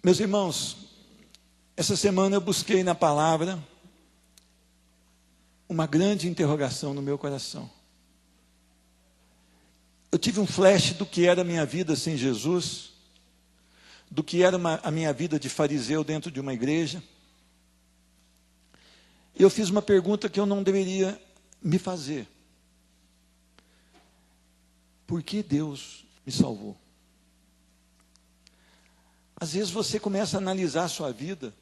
Meus irmãos, essa semana eu busquei na palavra uma grande interrogação no meu coração. Eu tive um flash do que era a minha vida sem Jesus, do que era a minha vida de fariseu dentro de uma igreja. E eu fiz uma pergunta que eu não deveria me fazer. Por que Deus me salvou? Às vezes você começa a analisar a sua vida.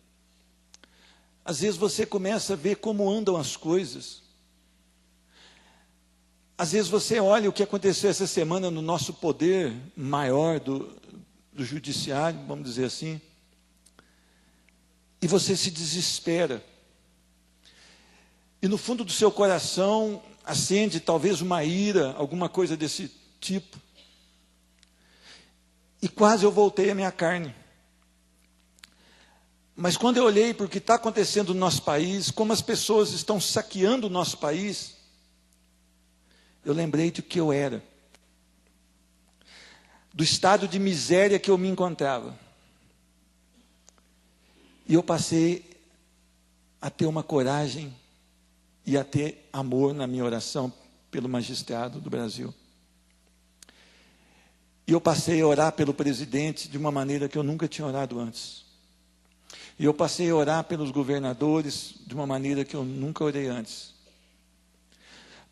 Às vezes você começa a ver como andam as coisas. Às vezes você olha o que aconteceu essa semana no nosso poder maior do judiciário, vamos dizer assim, e você se desespera. E no fundo do seu coração acende talvez uma ira, alguma coisa desse tipo. E quase eu voltei à minha carne. Mas quando eu olhei para o que está acontecendo no nosso país, como as pessoas estão saqueando o nosso país, eu lembrei de que eu era, do estado de miséria que eu me encontrava. E eu passei a ter uma coragem e a ter amor na minha oração pelo magistrado do Brasil. E eu passei a orar pelo presidente de uma maneira que eu nunca tinha orado antes. E eu passei a orar pelos governadores de uma maneira que eu nunca orei antes.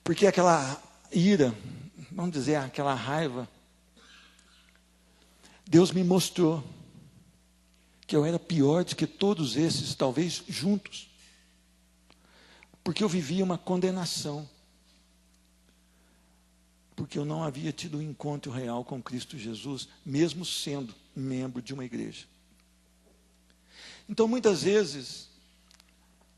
Porque aquela ira, vamos dizer, aquela raiva, Deus me mostrou que eu era pior do que todos esses, talvez juntos. Porque eu vivia uma condenação. Porque eu não havia tido um encontro real com Cristo Jesus, mesmo sendo membro de uma igreja. Então, muitas vezes,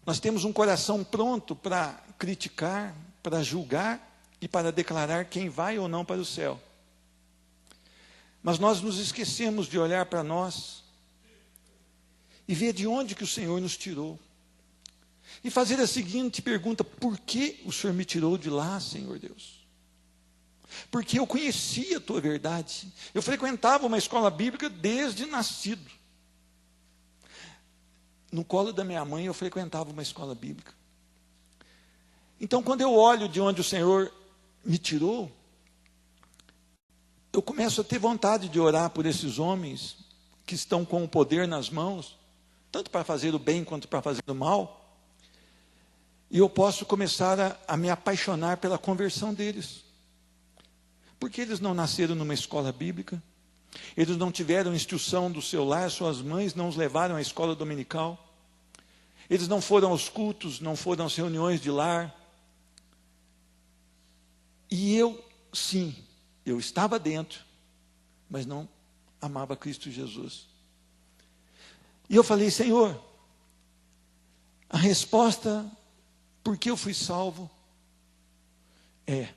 nós temos um coração pronto para criticar, para julgar e para declarar quem vai ou não para o céu. Mas nós nos esquecemos de olhar para nós e ver de onde que o Senhor nos tirou. E fazer a seguinte pergunta: por que o Senhor me tirou de lá, Senhor Deus? Porque eu conhecia a tua verdade. Eu frequentava uma escola bíblica desde nascido. No colo da minha mãe eu frequentava uma escola bíblica. Então, quando eu olho de onde o Senhor me tirou, eu começo a ter vontade de orar por esses homens que estão com o poder nas mãos, tanto para fazer o bem quanto para fazer o mal. E eu posso começar a me apaixonar pela conversão deles. Porque eles não nasceram numa escola bíblica, eles não tiveram instrução do seu lar, suas mães não os levaram à escola dominical, eles não foram aos cultos, não foram às reuniões de lar. E eu, sim, eu estava dentro, mas não amava Cristo Jesus. E eu falei: Senhor, a resposta por que eu fui salvo é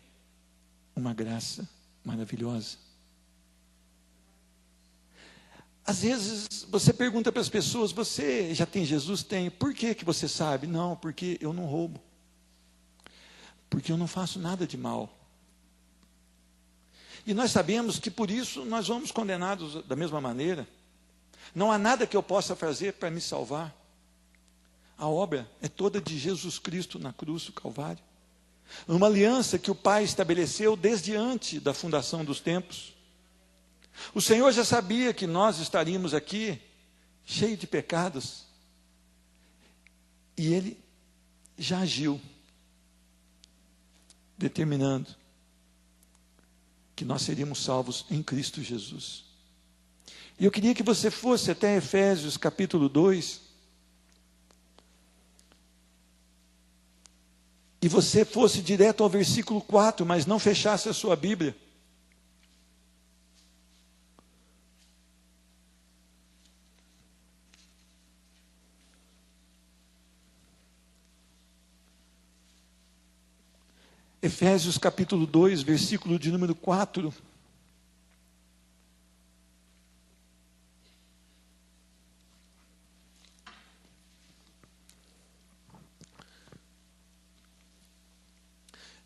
uma graça maravilhosa. Às vezes você pergunta para as pessoas: você já tem Jesus? Tenho. Por que você sabe? Não, porque eu não roubo. Porque eu não faço nada de mal. E nós sabemos que por isso nós vamos condenados da mesma maneira. Não há nada que eu possa fazer para me salvar. A obra é toda de Jesus Cristo na cruz do Calvário. Uma aliança que o Pai estabeleceu desde antes da fundação dos tempos. O Senhor já sabia que nós estaríamos aqui cheios de pecados. E Ele já agiu, determinando que nós seríamos salvos em Cristo Jesus. E eu queria que você fosse até Efésios capítulo 2. E você fosse direto ao versículo 4, mas não fechasse a sua Bíblia. Efésios capítulo 2, versículo de número 4.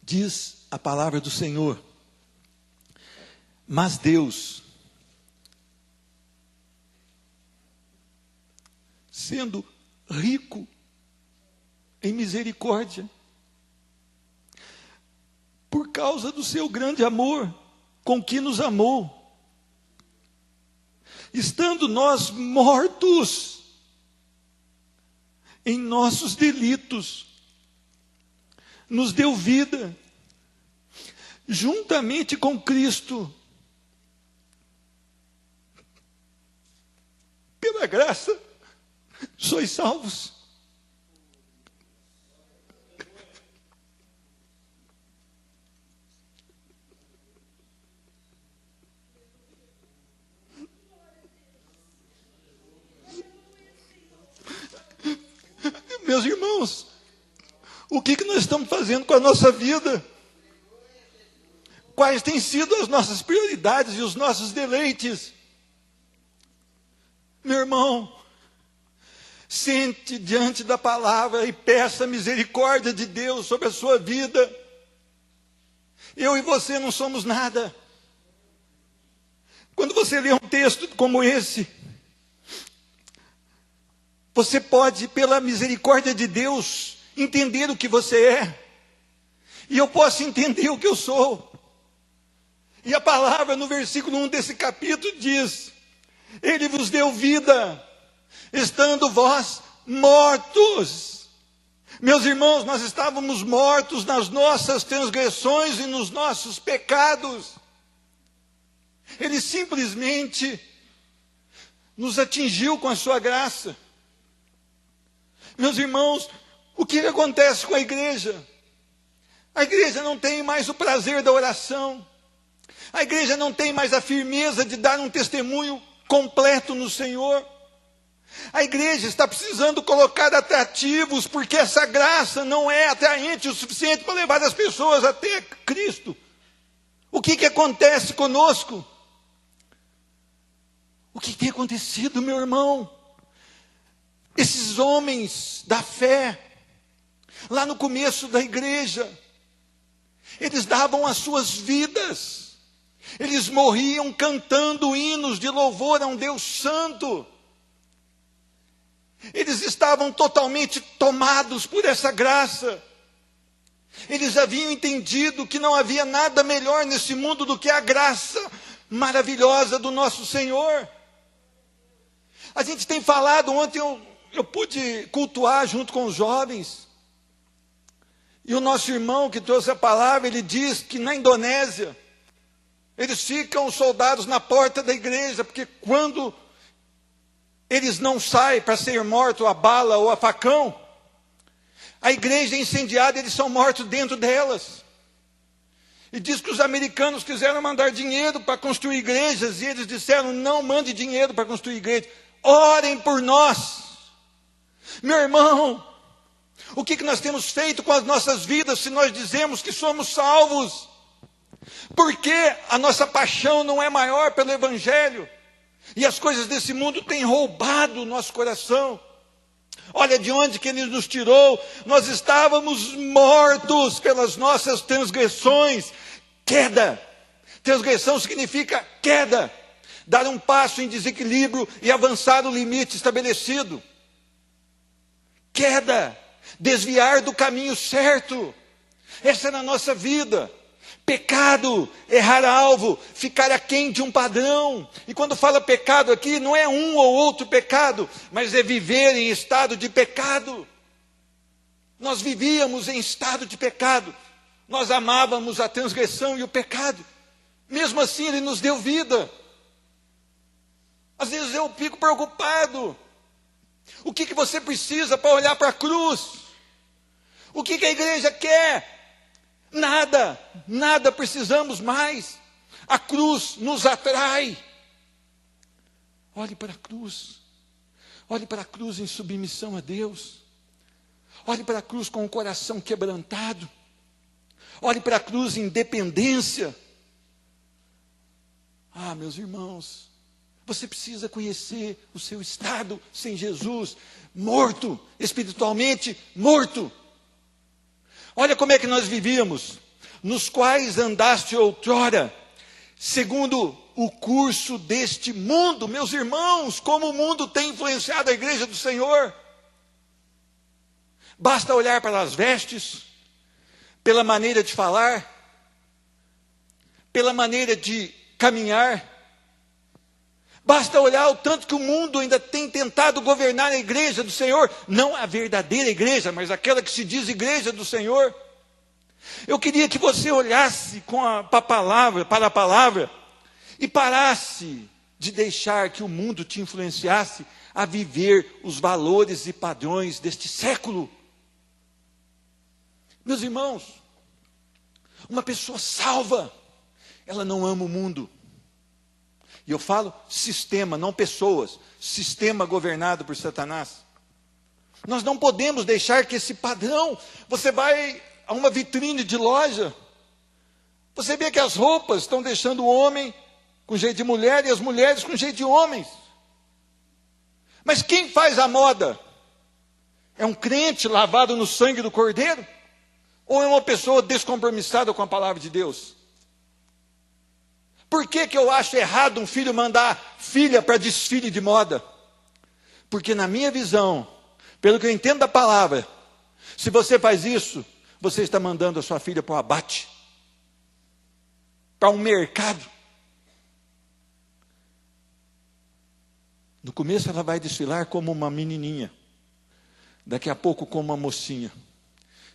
Diz a palavra do Senhor: mas Deus, sendo rico em misericórdia, por causa do seu grande amor com que nos amou, estando nós mortos em nossos delitos, nos deu vida, juntamente com Cristo. Pela graça, sois salvos. Meus irmãos, o que nós estamos fazendo com a nossa vida? Quais têm sido as nossas prioridades e os nossos deleites? Meu irmão, sente diante da palavra e peça a misericórdia de Deus sobre a sua vida. Eu e você não somos nada. Quando você lê um texto como esse, você pode, pela misericórdia de Deus, entender o que você é. E eu posso entender o que eu sou. E a palavra no versículo 1 desse capítulo diz: Ele vos deu vida, estando vós mortos. Meus irmãos, nós estávamos mortos nas nossas transgressões e nos nossos pecados. Ele simplesmente nos atingiu com a sua graça. Meus irmãos, o que acontece com a igreja? A igreja não tem mais o prazer da oração. A igreja não tem mais a firmeza de dar um testemunho completo no Senhor. A igreja está precisando colocar atrativos, porque essa graça não é atraente o suficiente para levar as pessoas até Cristo. O que acontece conosco? O que tem acontecido, meu irmão? Esses homens da fé, lá no começo da igreja, eles davam as suas vidas, eles morriam cantando hinos de louvor a um Deus santo. Eles estavam totalmente tomados por essa graça. Eles haviam entendido que não havia nada melhor nesse mundo do que a graça maravilhosa do nosso Senhor. A gente tem falado, ontem eu pude cultuar junto com os jovens, e o nosso irmão que trouxe a palavra, ele diz que na Indonésia, eles ficam soldados na porta da igreja, porque quando eles não saem para ser mortos a bala ou a facão, a igreja é incendiada, eles são mortos dentro delas. E diz que os americanos quiseram mandar dinheiro para construir igrejas, e eles disseram: não mande dinheiro para construir igrejas, orem por nós. Meu irmão, o que nós temos feito com as nossas vidas se nós dizemos que somos salvos? Porque a nossa paixão não é maior pelo Evangelho, e as coisas desse mundo têm roubado o nosso coração. Olha de onde que Ele nos tirou. Nós estávamos mortos pelas nossas transgressões. Queda. Transgressão significa queda. Dar um passo em desequilíbrio e avançar o limite estabelecido. Queda. Desviar do caminho certo. Essa é na nossa vida. Pecado, errar alvo, ficar aquém de um padrão. E quando fala pecado aqui, não é um ou outro pecado, mas é viver em estado de pecado. Nós vivíamos em estado de pecado. Nós amávamos a transgressão e o pecado. Mesmo assim, Ele nos deu vida. Às vezes eu fico preocupado. O que você precisa para olhar para a cruz? O que a igreja quer? Nada, nada precisamos mais. A cruz nos atrai. Olhe para a cruz. Olhe para a cruz em submissão a Deus. Olhe para a cruz com o coração quebrantado. Olhe para a cruz em dependência. Ah, meus irmãos, você precisa conhecer o seu estado sem Jesus. Morto, espiritualmente morto. Olha como é que nós vivíamos, nos quais andaste outrora, segundo o curso deste mundo. Meus irmãos, como o mundo tem influenciado a igreja do Senhor. Basta olhar para as vestes, pela maneira de falar, pela maneira de caminhar. Basta olhar o tanto que o mundo ainda tem tentado governar a igreja do Senhor, não a verdadeira igreja, mas aquela que se diz igreja do Senhor. Eu queria que você olhasse para a palavra e parasse de deixar que o mundo te influenciasse a viver os valores e padrões deste século. Meus irmãos, uma pessoa salva, ela não ama o mundo. E eu falo sistema, não pessoas. Sistema governado por Satanás. Nós não podemos deixar que esse padrão... Você vai a uma vitrine de loja, você vê que as roupas estão deixando o homem com jeito de mulher e as mulheres com jeito de homens. Mas quem faz a moda? É um crente lavado no sangue do Cordeiro? Ou é uma pessoa descompromissada com a palavra de Deus? Por que eu acho errado um filho mandar filha para desfile de moda? Porque na minha visão, pelo que eu entendo da palavra, se você faz isso, você está mandando a sua filha para o abate, para um mercado. No começo ela vai desfilar como uma menininha, daqui a pouco como uma mocinha,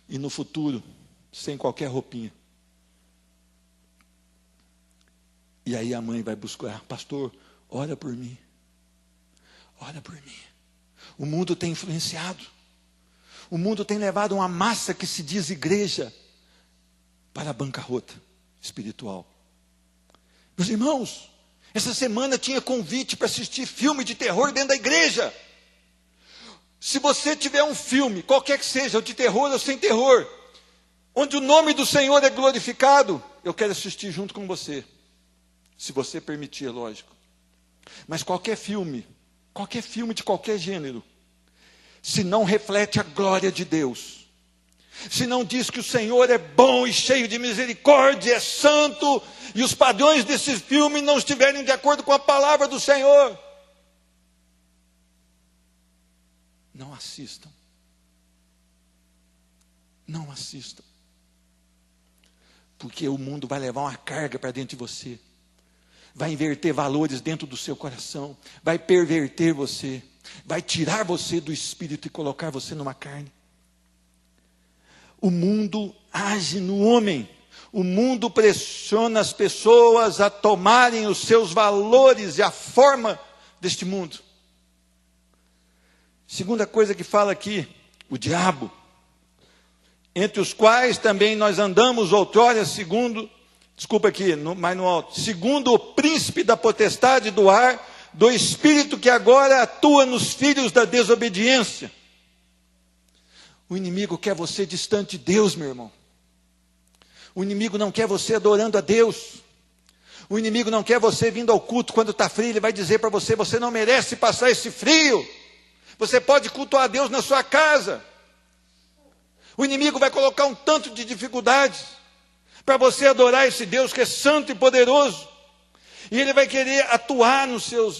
e no futuro, sem qualquer roupinha. E aí a mãe vai buscar, pastor, ora por mim. Ora por mim. O mundo tem influenciado. O mundo tem levado uma massa que se diz igreja para a bancarrota espiritual. Meus irmãos, essa semana tinha convite para assistir filme de terror dentro da igreja. Se você tiver um filme, qualquer que seja, de terror ou sem terror, onde o nome do Senhor é glorificado, eu quero assistir junto com você. Se você permitir, lógico. Mas qualquer filme de qualquer gênero, se não reflete a glória de Deus, se não diz que o Senhor é bom e cheio de misericórdia, é santo, e os padrões desse filme não estiverem de acordo com a palavra do Senhor, não assistam. Não assistam. Porque o mundo vai levar uma carga para dentro de você. Vai inverter valores dentro do seu coração, vai perverter você, vai tirar você do espírito e colocar você numa carne. O mundo age no homem, o mundo pressiona as pessoas a tomarem os seus valores e a forma deste mundo. Segunda coisa que fala aqui, o diabo, entre os quais também nós andamos outrora segundo o príncipe da potestade do ar, do espírito que agora atua nos filhos da desobediência. O inimigo quer você distante de Deus, meu irmão. O inimigo não quer você adorando a Deus. O inimigo não quer você vindo ao culto quando está frio. Ele vai dizer para você, você não merece passar esse frio. Você pode cultuar a Deus na sua casa. O inimigo vai colocar um tanto de dificuldades para você adorar esse Deus que é santo e poderoso. E ele vai querer atuar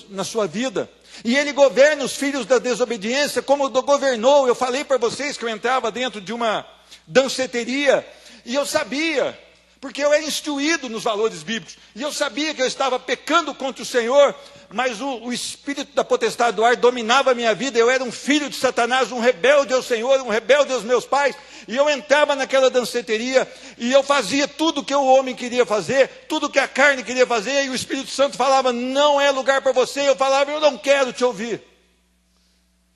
na sua vida. E ele governa os filhos da desobediência como governou. Eu falei para vocês que eu entrava dentro de uma danceteria. E eu sabia, porque eu era instruído nos valores bíblicos. E eu sabia que eu estava pecando contra o Senhor. Mas o espírito da potestade do ar dominava a minha vida. Eu era um filho de Satanás, um rebelde ao Senhor, um rebelde aos meus pais. E eu entrava naquela danceteria e eu fazia tudo que o homem queria fazer, tudo que a carne queria fazer. E o Espírito Santo falava, não é lugar para você. Eu falava, eu não quero te ouvir.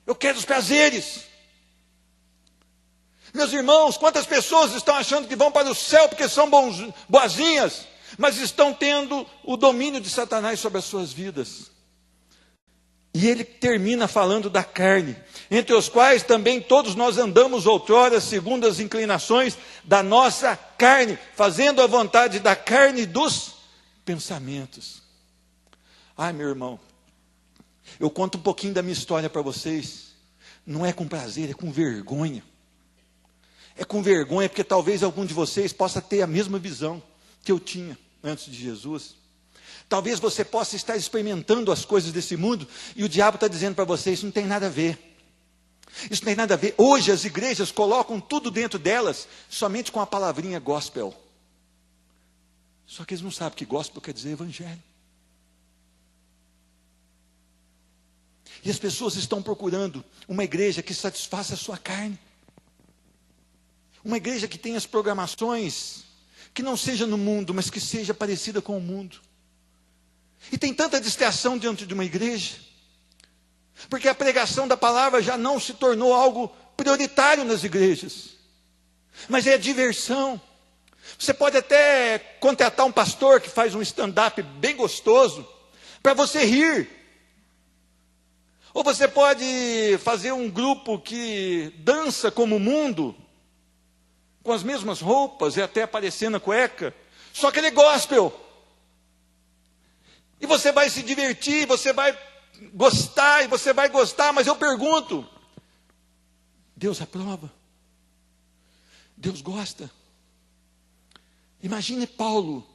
Eu quero os prazeres. Meus irmãos, quantas pessoas estão achando que vão para o céu porque são boazinhas, mas estão tendo o domínio de Satanás sobre as suas vidas. E ele termina falando da carne, entre os quais também todos nós andamos outrora, segundo as inclinações da nossa carne, fazendo a vontade da carne e dos pensamentos. Ai, meu irmão, eu conto um pouquinho da minha história para vocês, não é com prazer, é com vergonha. É com vergonha, porque talvez algum de vocês possa ter a mesma visão que eu tinha antes de Jesus. Talvez você possa estar experimentando as coisas desse mundo e o diabo está dizendo para você, isso não tem nada a ver. Isso não tem nada a ver. Hoje as igrejas colocam tudo dentro delas somente com a palavrinha gospel. Só que eles não sabem que gospel quer dizer evangelho. E as pessoas estão procurando uma igreja que satisfaça a sua carne. Uma igreja que tenha as programações, que não seja no mundo, mas que seja parecida com o mundo. E tem tanta distração diante de uma igreja, porque a pregação da palavra já não se tornou algo prioritário nas igrejas, mas é diversão. Você pode até contratar um pastor que faz um stand-up bem gostoso, para você rir. Ou você pode fazer um grupo que dança como o mundo, com as mesmas roupas e até aparecendo a cueca, só que ele é gospel. E você vai se divertir, você vai gostar, e você vai gostar, mas eu pergunto, Deus aprova? Deus gosta? Imagine Paulo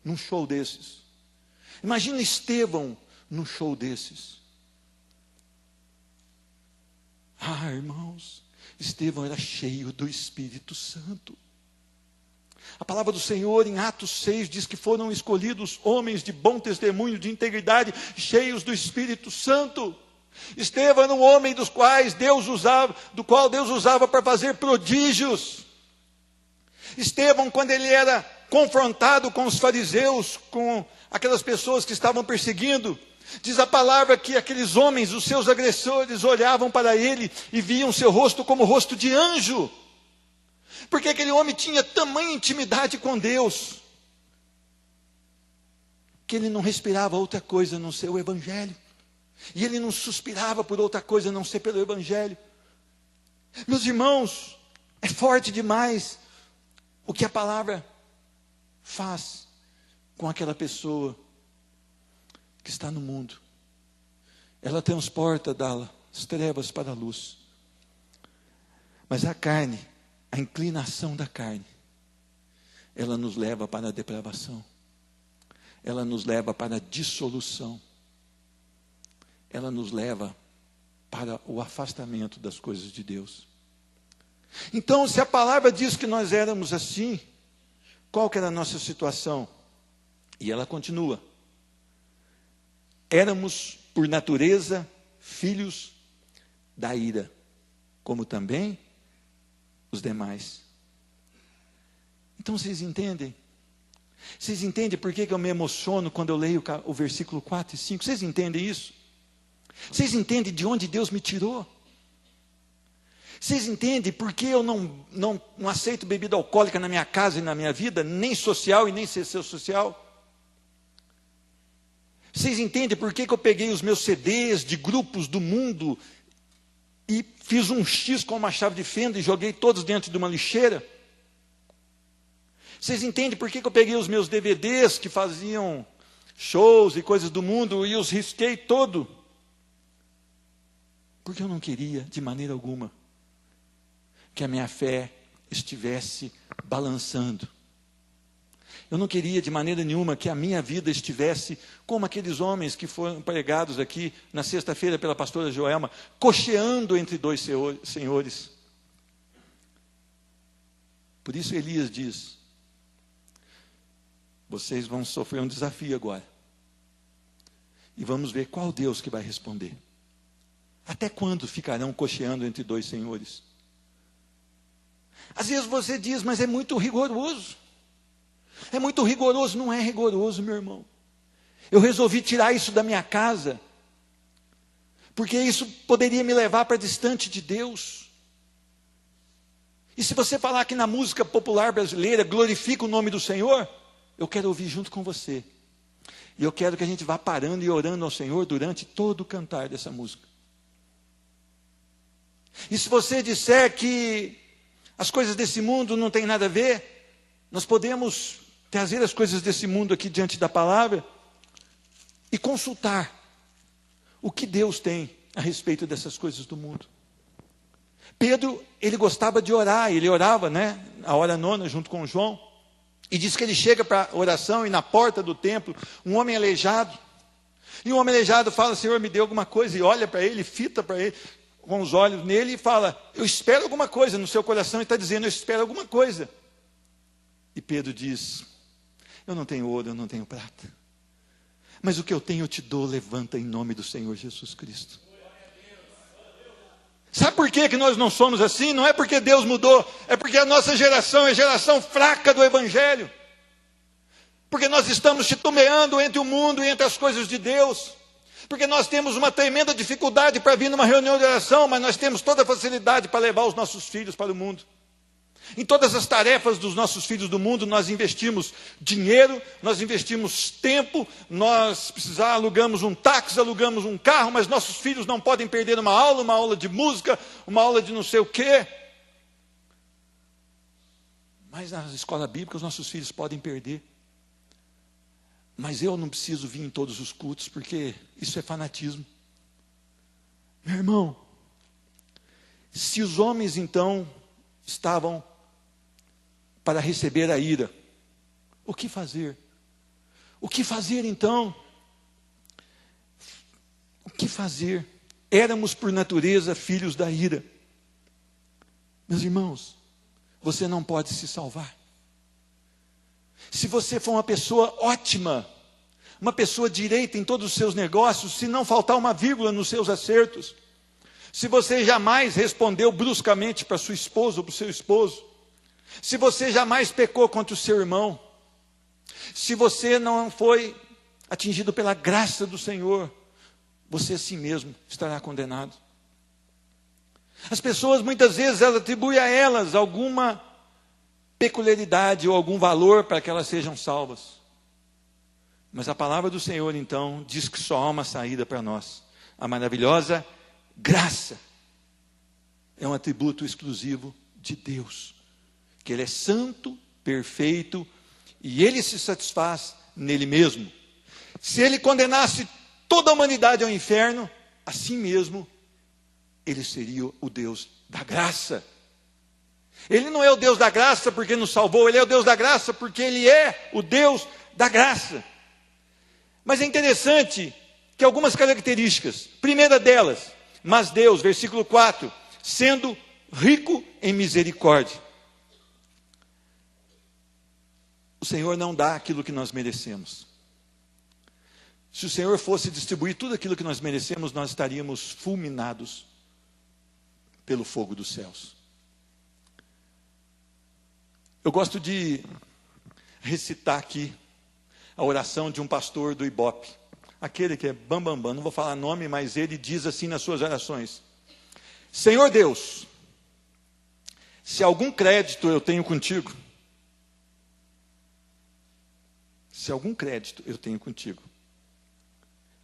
num show desses. Imagine Estevão num show desses. Ah, irmãos, Estevão era cheio do Espírito Santo. A palavra do Senhor em Atos 6 diz que foram escolhidos homens de bom testemunho, de integridade, cheios do Espírito Santo. Estevão era um homem do qual Deus usava para fazer prodígios. Estevão, quando ele era confrontado com os fariseus, com aquelas pessoas que estavam perseguindo, diz a palavra que aqueles homens, os seus agressores, olhavam para ele e viam seu rosto como rosto de anjo. Porque aquele homem tinha tamanha intimidade com Deus, que ele não respirava outra coisa a não ser o Evangelho. E ele não suspirava por outra coisa a não ser pelo Evangelho. Meus irmãos, é forte demais o que a palavra faz com aquela pessoa que está no mundo. Ela transporta das trevas para a luz. Mas a carne, a inclinação da carne, ela nos leva para a depravação. Ela nos leva para a dissolução. Ela nos leva para o afastamento das coisas de Deus. Então, se a palavra diz que nós éramos assim, qual que era a nossa situação? E ela continua. Éramos, por natureza, filhos da ira, como também os demais. Então vocês entendem? Vocês entendem por que eu me emociono quando eu leio o versículo 4 e 5? Vocês entendem isso? Vocês entendem de onde Deus me tirou? Vocês entendem por que eu não aceito bebida alcoólica na minha casa e na minha vida, nem social e nem social? Vocês entendem por que eu peguei os meus CDs de grupos do mundo e fiz um X com uma chave de fenda e joguei todos dentro de uma lixeira? Vocês entendem por que eu peguei os meus DVDs que faziam shows e coisas do mundo e os risquei todo? Porque eu não queria, de maneira alguma, que a minha fé estivesse balançando. Eu não queria de maneira nenhuma que a minha vida estivesse como aqueles homens que foram pregados aqui na sexta-feira pela pastora Joelma, cocheando entre dois senhores. Por isso Elias diz, vocês vão sofrer um desafio agora. E vamos ver qual Deus que vai responder. Até quando ficarão cocheando entre dois senhores? Às vezes você diz, mas é muito rigoroso. É muito rigoroso. Não é rigoroso, meu irmão. Eu resolvi tirar isso da minha casa, porque isso poderia me levar para distante de Deus. E se você falar que na música popular brasileira glorifica o nome do Senhor, eu quero ouvir junto com você. E eu quero que a gente vá parando e orando ao Senhor durante todo o cantar dessa música. E se você disser que as coisas desse mundo não têm nada a ver, nós podemos trazer as coisas desse mundo aqui diante da palavra e consultar o que Deus tem a respeito dessas coisas do mundo. Pedro, ele gostava de orar, ele orava, a hora nona junto com João. E diz que ele chega para a oração e na porta do templo, um homem aleijado. E o homem aleijado fala: Senhor, me dê alguma coisa. E olha para ele, fita para ele, com os olhos nele e fala: eu espero alguma coisa. No seu coração ele está dizendo: eu espero alguma coisa. E Pedro diz: eu não tenho ouro, eu não tenho prata, mas o que eu tenho eu te dou. Levanta em nome do Senhor Jesus Cristo. Sabe por que nós não somos assim? Não é porque Deus mudou, é porque a nossa geração é geração fraca do Evangelho. Porque nós estamos titubeando entre o mundo e entre as coisas de Deus. Porque nós temos uma tremenda dificuldade para vir numa reunião de oração, mas nós temos toda a facilidade para levar os nossos filhos para o mundo. Em todas as tarefas dos nossos filhos do mundo, nós investimos dinheiro, nós investimos tempo, nós alugamos um táxi, alugamos um carro, mas nossos filhos não podem perder uma aula de música, uma aula de não sei o quê. Mas na escola bíblica os nossos filhos podem perder. Mas eu não preciso vir em todos os cultos, porque isso é fanatismo. Meu irmão, se os homens então estavam para receber a ira, o que fazer? O que fazer então? O que fazer? Éramos por natureza filhos da ira. Meus irmãos, você não pode se salvar. Se você for uma pessoa ótima, uma pessoa direita em todos os seus negócios, se não faltar uma vírgula nos seus acertos, se você jamais respondeu bruscamente para sua esposa ou para o seu esposo, se você jamais pecou contra o seu irmão, se você não foi atingido pela graça do Senhor, você a si mesmo estará condenado. As pessoas muitas vezes elas atribuem a elas alguma peculiaridade ou algum valor para que elas sejam salvas. Mas a palavra do Senhor então diz que só há uma saída para nós. A maravilhosa graça é um atributo exclusivo de Deus, que Ele é santo, perfeito, e Ele se satisfaz nele mesmo. Se Ele condenasse toda a humanidade ao inferno, assim mesmo, Ele seria o Deus da graça. Ele não é o Deus da graça porque nos salvou, Ele é o Deus da graça porque Ele é o Deus da graça. Mas é interessante que algumas características, primeira delas, mas Deus, versículo 4, sendo rico em misericórdia. O Senhor não dá aquilo que nós merecemos. Se o Senhor fosse distribuir tudo aquilo que nós merecemos, nós estaríamos fulminados pelo fogo dos céus. Eu gosto de recitar aqui a oração de um pastor do Ibope, aquele que é bambambam, não vou falar nome, mas ele diz assim nas suas orações: Senhor Deus, se algum crédito eu tenho contigo,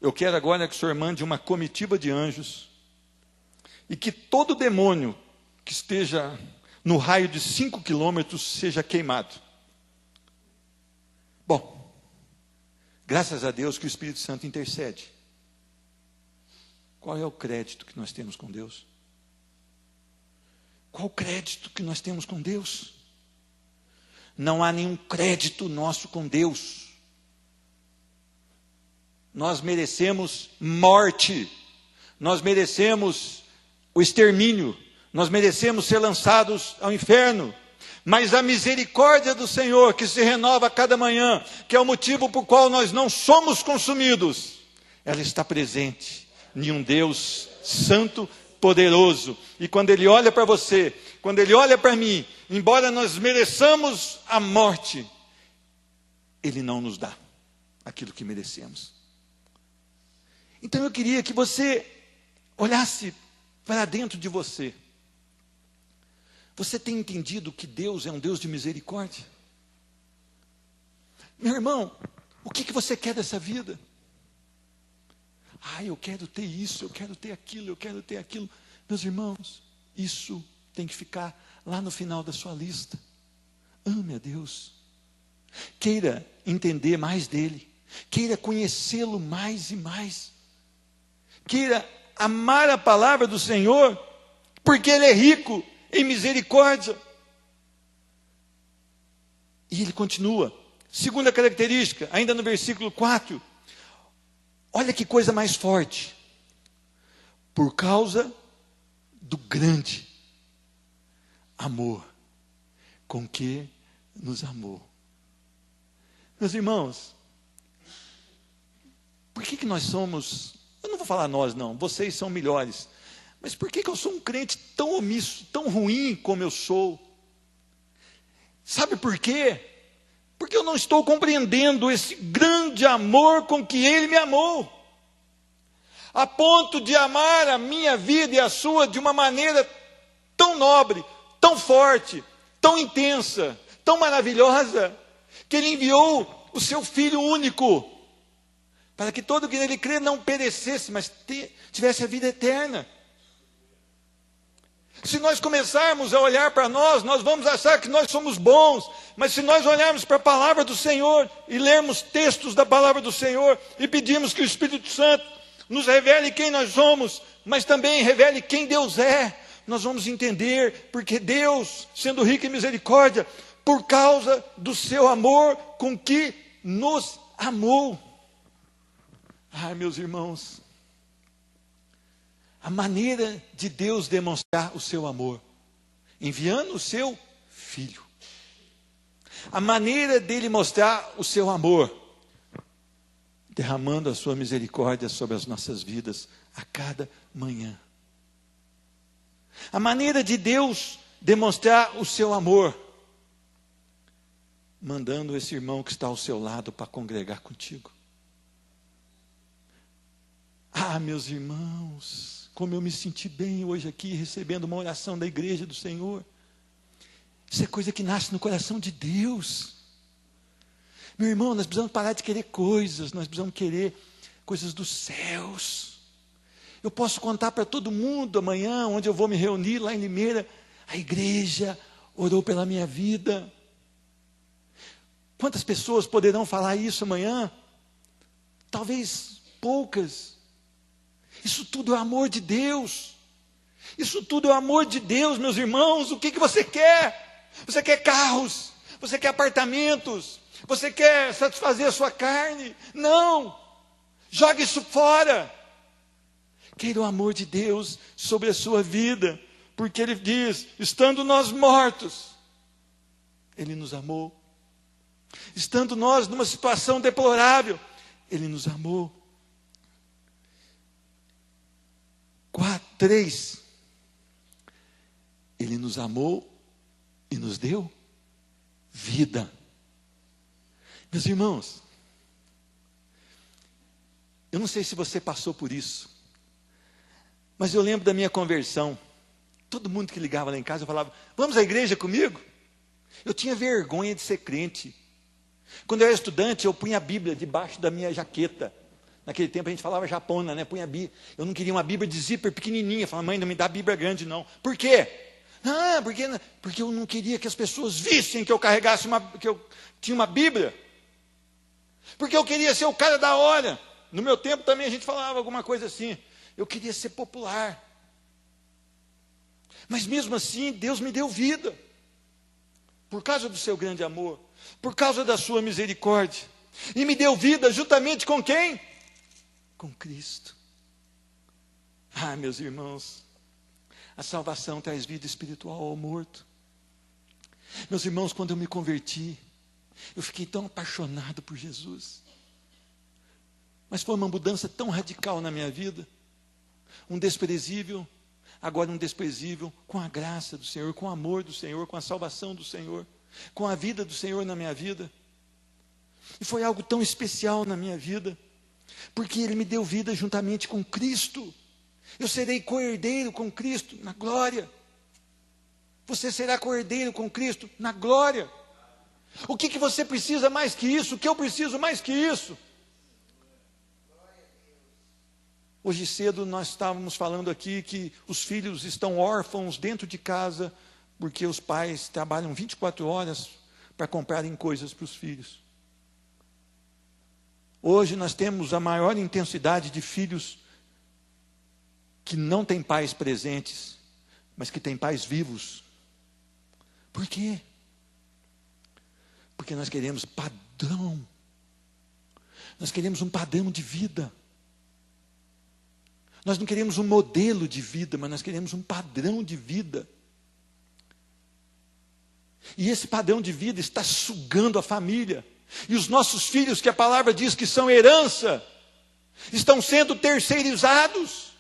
eu quero agora que o Senhor mande uma comitiva de anjos e que todo demônio que esteja no raio de 5 quilômetros seja queimado. Bom, graças a Deus que o Espírito Santo intercede. Qual é o crédito que nós temos com Deus? Qual o crédito que nós temos com Deus? Não há nenhum crédito nosso com Deus. Nós merecemos morte, nós merecemos o extermínio, nós merecemos ser lançados ao inferno. Mas a misericórdia do Senhor, que se renova a cada manhã, que é o motivo por qual nós não somos consumidos, ela está presente em um Deus santo, poderoso. E quando Ele olha para você, quando Ele olha para mim, embora nós mereçamos a morte, Ele não nos dá aquilo que merecemos. Então eu queria que você olhasse para dentro de você. Você tem entendido que Deus é um Deus de misericórdia? Meu irmão, o que você quer dessa vida? Eu quero ter isso, eu quero ter aquilo, eu quero ter aquilo. Meus irmãos, isso tem que ficar lá no final da sua lista. Ame a Deus. Queira entender mais dEle. Queira conhecê-lo mais e mais. Queira amar a palavra do Senhor, porque Ele é rico em misericórdia. E ele continua. Segunda característica, ainda no versículo 4. Olha que coisa mais forte. Por causa do grande amor com que nos amou. Meus irmãos, por que nós somos, eu não vou falar nós não, vocês são melhores, mas por que eu sou um crente tão omisso, tão ruim como eu sou? Sabe por quê? Porque eu não estou compreendendo esse grande amor com que Ele me amou, a ponto de amar a minha vida e a sua de uma maneira tão nobre, tão forte, tão intensa, tão maravilhosa, que Ele enviou o seu Filho único, para que todo que nele crê não perecesse, mas tivesse a vida eterna. Se nós começarmos a olhar para nós vamos achar que nós somos bons, mas se nós olharmos para a palavra do Senhor, e lermos textos da palavra do Senhor, e pedirmos que o Espírito Santo nos revele quem nós somos, mas também revele quem Deus é, nós vamos entender, porque Deus, sendo rico em misericórdia, por causa do seu amor com que nos amou. Ai, meus irmãos, a maneira de Deus demonstrar o seu amor, enviando o seu Filho. A maneira dele mostrar o seu amor, derramando a sua misericórdia sobre as nossas vidas a cada manhã. A maneira de Deus demonstrar o seu amor, mandando esse irmão que está ao seu lado para congregar contigo. Ah, meus irmãos, como eu me senti bem hoje aqui, recebendo uma oração da igreja do Senhor. Isso é coisa que nasce no coração de Deus. Meu irmão, nós precisamos parar de querer coisas, nós precisamos querer coisas dos céus. Eu posso contar para todo mundo amanhã, onde eu vou me reunir, lá em Limeira, a igreja orou pela minha vida. Quantas pessoas poderão falar isso amanhã? Talvez poucas. Isso tudo é amor de Deus. Isso tudo é amor de Deus, meus irmãos. O que você quer? Você quer carros? Você quer apartamentos? Você quer satisfazer a sua carne? Não! Jogue isso fora. Queira o amor de Deus sobre a sua vida. Porque Ele diz, estando nós mortos, Ele nos amou. Estando nós numa situação deplorável, Ele nos amou. 3. Ele nos amou e nos deu vida. Meus irmãos, eu não sei se você passou por isso, mas eu lembro da minha conversão. Todo mundo que ligava lá em casa, eu falava, vamos à igreja comigo? Eu tinha vergonha de ser crente. Quando eu era estudante, eu punha a Bíblia debaixo da minha jaqueta. Naquele tempo a gente falava japona, né? Punha a Bíblia. Eu não queria uma Bíblia de zíper pequenininha. Falava, mãe, não me dá Bíblia grande não. Por quê? Ah, porque eu não queria que as pessoas vissem que eu carregasse que eu tinha uma Bíblia. Porque eu queria ser o cara da hora. No meu tempo também a gente falava alguma coisa assim. Eu queria ser popular. Mas mesmo assim, Deus me deu vida. Por causa do seu grande amor. Por causa da sua misericórdia. E me deu vida juntamente com quem? Com Cristo. Ah, meus irmãos, a salvação traz vida espiritual ao morto. Meus irmãos, quando eu me converti, eu fiquei tão apaixonado por Jesus. Mas foi uma mudança tão radical na minha vida. Um desprezível, agora um desprezível com a graça do Senhor, com o amor do Senhor, com a salvação do Senhor, com a vida do Senhor na minha vida. E foi algo tão especial na minha vida, porque Ele me deu vida juntamente com Cristo. Eu serei co-herdeiro com Cristo na glória. Você será co-herdeiro com Cristo na glória. O que você precisa mais que isso? O que eu preciso mais que isso? Hoje cedo nós estávamos falando aqui que os filhos estão órfãos dentro de casa, porque os pais trabalham 24 horas para comprarem coisas para os filhos. Hoje nós temos a maior intensidade de filhos que não têm pais presentes, mas que têm pais vivos. Por quê? Porque nós queremos padrão. Nós queremos um padrão de vida. Nós não queremos um modelo de vida, mas nós queremos um padrão de vida. E esse padrão de vida está sugando a família. E os nossos filhos, que a palavra diz que são herança, estão sendo terceirizados.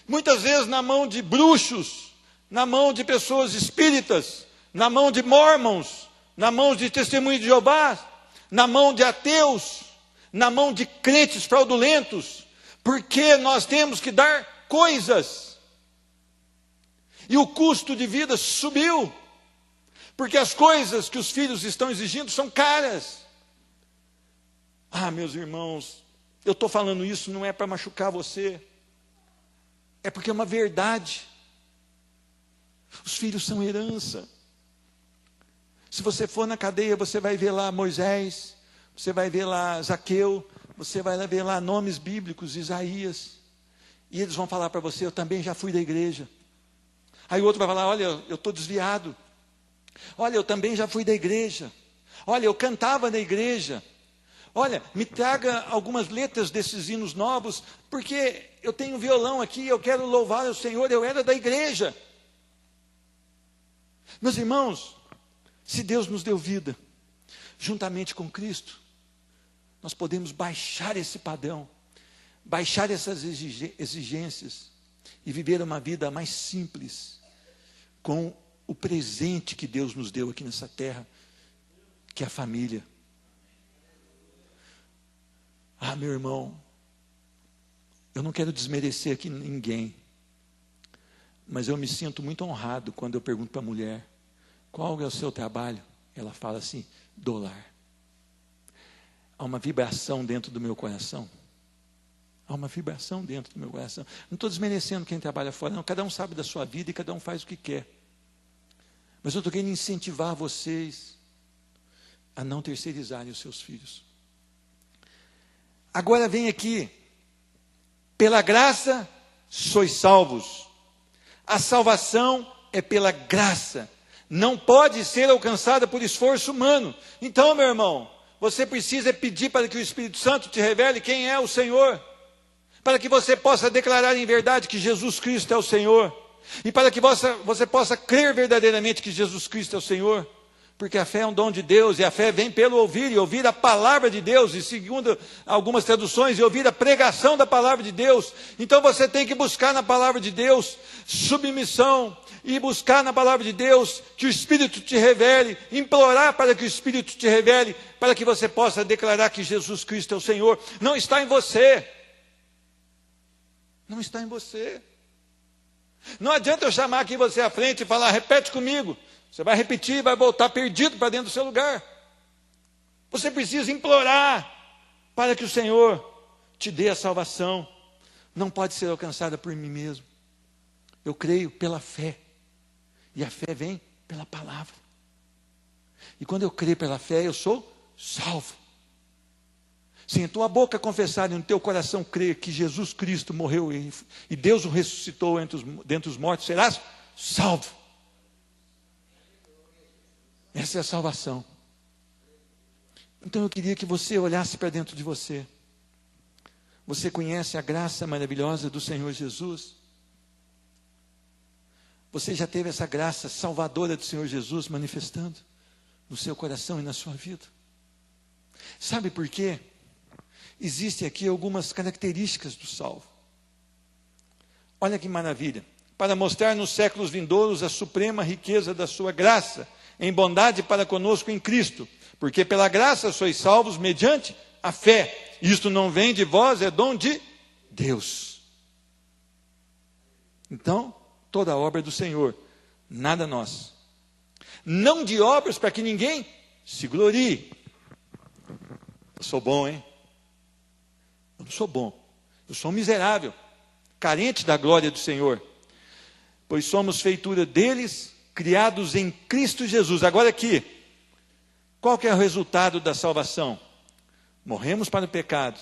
Muitas vezes na mão de bruxos, na mão de pessoas espíritas, na mão de mormons, na mão de testemunhos de Jeová, na mão de ateus, na mão de crentes fraudulentos, porque nós temos que dar coisas. E o custo de vida subiu, porque as coisas que os filhos estão exigindo são caras. Ah, meus irmãos, eu estou falando isso não é para machucar você, é porque é uma verdade. Os filhos são herança. Se você for na cadeia, você vai ver lá Moisés, você vai ver lá Zaqueu, você vai ver lá nomes bíblicos, Isaías, e eles vão falar para você: eu também já fui da igreja. Aí o outro vai falar: olha, eu estou desviado. Olha, eu também já fui da igreja. Olha, eu cantava na igreja. Olha, me traga algumas letras desses hinos novos, porque eu tenho um violão aqui, eu quero louvar o Senhor, eu era da igreja. Meus irmãos, se Deus nos deu vida, juntamente com Cristo, nós podemos baixar esse padrão, baixar essas exigências e viver uma vida mais simples, com o presente que Deus nos deu aqui nessa terra, que é a família. Ah, meu irmão, eu não quero desmerecer aqui ninguém, mas eu me sinto muito honrado quando eu pergunto para a mulher: qual é o seu trabalho? Ela fala assim: dólar. Há uma vibração dentro do meu coração. Há uma vibração dentro do meu coração. Não estou desmerecendo quem trabalha fora, não. Cada um sabe da sua vida e cada um faz o que quer. Mas eu estou querendo incentivar vocês a não terceirizarem os seus filhos. Agora vem aqui: pela graça sois salvos. A salvação é pela graça. Não pode ser alcançada por esforço humano. Então, meu irmão, você precisa pedir para que o Espírito Santo te revele quem é o Senhor, para que você possa declarar em verdade que Jesus Cristo é o Senhor, e para que você possa crer verdadeiramente que Jesus Cristo é o Senhor, porque a fé é um dom de Deus, e a fé vem pelo ouvir, e ouvir a palavra de Deus, e segundo algumas traduções, e ouvir a pregação da palavra de Deus. Então você tem que buscar na palavra de Deus submissão, e buscar na palavra de Deus que o Espírito te revele, implorar para que o Espírito te revele, para que você possa declarar que Jesus Cristo é o Senhor. Não está em você. Não está em você. Não adianta eu chamar aqui você à frente e falar: repete comigo. Você vai repetir e vai voltar perdido para dentro do seu lugar. Você precisa implorar para que o Senhor te dê a salvação. Não pode ser alcançada por mim mesmo. Eu creio pela fé. E a fé vem pela palavra. E quando eu creio pela fé, eu sou salvo. Se em tua boca confessar e no teu coração crer que Jesus Cristo morreu e Deus o ressuscitou dentre os mortos, serás salvo. Essa é a salvação. Então eu queria que você olhasse para dentro de você. Você conhece a graça maravilhosa do Senhor Jesus? Você já teve essa graça salvadora do Senhor Jesus manifestando no seu coração e na sua vida? Sabe por quê? Existem aqui algumas características do salvo. Olha que maravilha. Para mostrar nos séculos vindouros a suprema riqueza da sua graça, em bondade para conosco em Cristo. Porque pela graça sois salvos mediante a fé. Isto não vem de vós, é dom de Deus. Então, toda a obra é do Senhor, nada nós. Não de obras para que ninguém se glorie. Eu sou bom, hein? Eu não sou bom. Eu sou um miserável, carente da glória do Senhor. Pois somos feitura deles, criados em Cristo Jesus. Agora aqui, qual que é o resultado da salvação? Morremos para o pecado,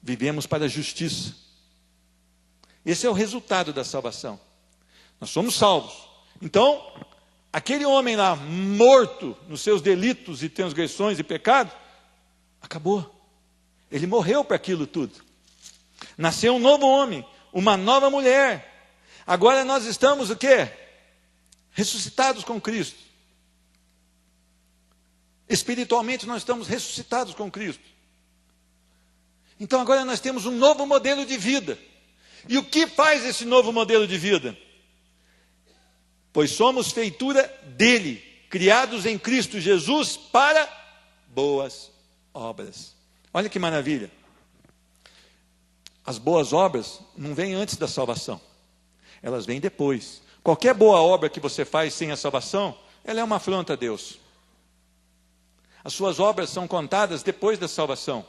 vivemos para a justiça. Esse é o resultado da salvação. Nós somos salvos. Então, aquele homem lá, morto nos seus delitos e transgressões e pecados, acabou. Ele morreu para aquilo tudo. Nasceu um novo homem, uma nova mulher. Agora nós estamos o quê? Ressuscitados com Cristo. Espiritualmente nós estamos ressuscitados com Cristo. Então agora nós temos um novo modelo de vida. E o que faz esse novo modelo de vida? Pois somos feitura dele, criados em Cristo Jesus para boas obras. Olha que maravilha. As boas obras não vêm antes da salvação. Elas vêm depois. Qualquer boa obra que você faz sem a salvação, ela é uma afronta a Deus. As suas obras são contadas depois da salvação.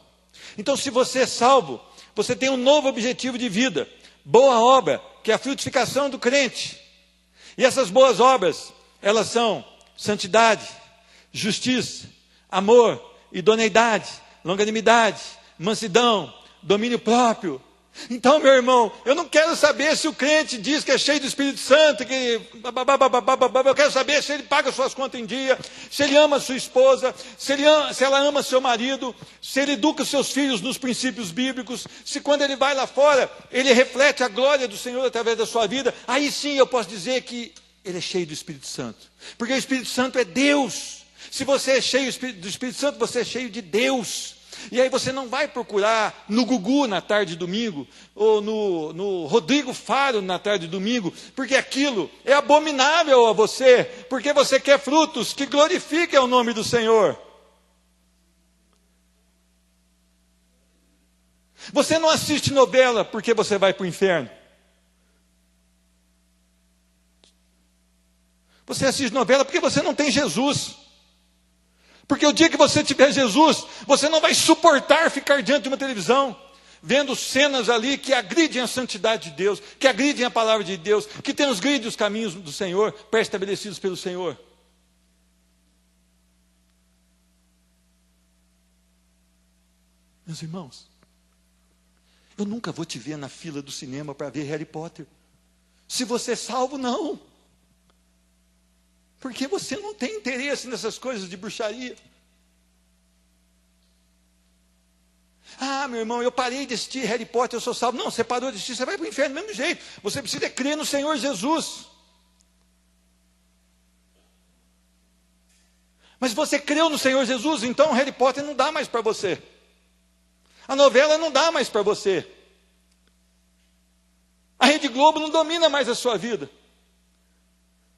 Então, se você é salvo, você tem um novo objetivo de vida. Boa obra, que é a frutificação do crente. E essas boas obras, elas são santidade, justiça, amor, idoneidade, longanimidade, mansidão, domínio próprio. Então, meu irmão, eu não quero saber se o crente diz que é cheio do Espírito Santo, que eu quero saber se ele paga suas contas em dia, se ele ama sua esposa, se ela ama seu marido, se ele educa seus filhos nos princípios bíblicos, se quando ele vai lá fora, ele reflete a glória do Senhor através da sua vida. Aí sim eu posso dizer que ele é cheio do Espírito Santo, porque o Espírito Santo é Deus. Se você é cheio do Espírito Santo, você é cheio de Deus. E aí você não vai procurar no Gugu na tarde de domingo, ou no Rodrigo Faro na tarde de domingo, porque aquilo é abominável a você, porque você quer frutos que glorifiquem o nome do Senhor. Você não assiste novela porque você vai para o inferno. Você assiste novela porque você não tem Jesus. Porque o dia que você tiver Jesus, você não vai suportar ficar diante de uma televisão, vendo cenas ali que agridem a santidade de Deus, que agridem a palavra de Deus, que transgridem os caminhos do Senhor, pré-estabelecidos pelo Senhor. Meus irmãos, eu nunca vou te ver na fila do cinema para ver Harry Potter. Se você é salvo, não. Porque você não tem interesse nessas coisas de bruxaria. Ah, meu irmão, eu parei de assistir Harry Potter, eu sou salvo. Não, você parou de assistir, você vai para o inferno do mesmo jeito. Você precisa crer no Senhor Jesus. Mas você creu no Senhor Jesus, então Harry Potter não dá mais para você. A novela não dá mais para você. A Rede Globo não domina mais a sua vida.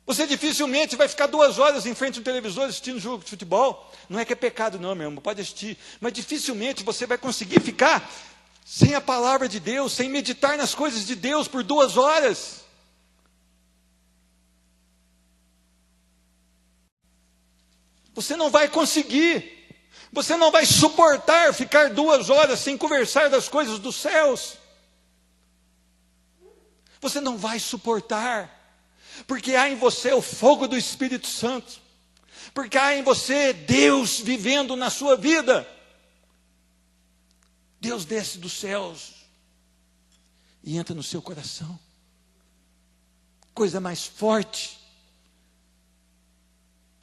Você dificilmente vai ficar 2 horas em frente ao televisor assistindo jogo de futebol. Não é que é pecado não, meu irmão, pode assistir. Mas dificilmente você vai conseguir ficar sem a palavra de Deus, sem meditar nas coisas de Deus por 2 horas. Você não vai conseguir. Você não vai suportar ficar 2 horas sem conversar das coisas dos céus. Você não vai suportar. Porque há em você o fogo do Espírito Santo, porque há em você Deus vivendo na sua vida. Deus desce dos céus e entra no seu coração. Coisa mais forte.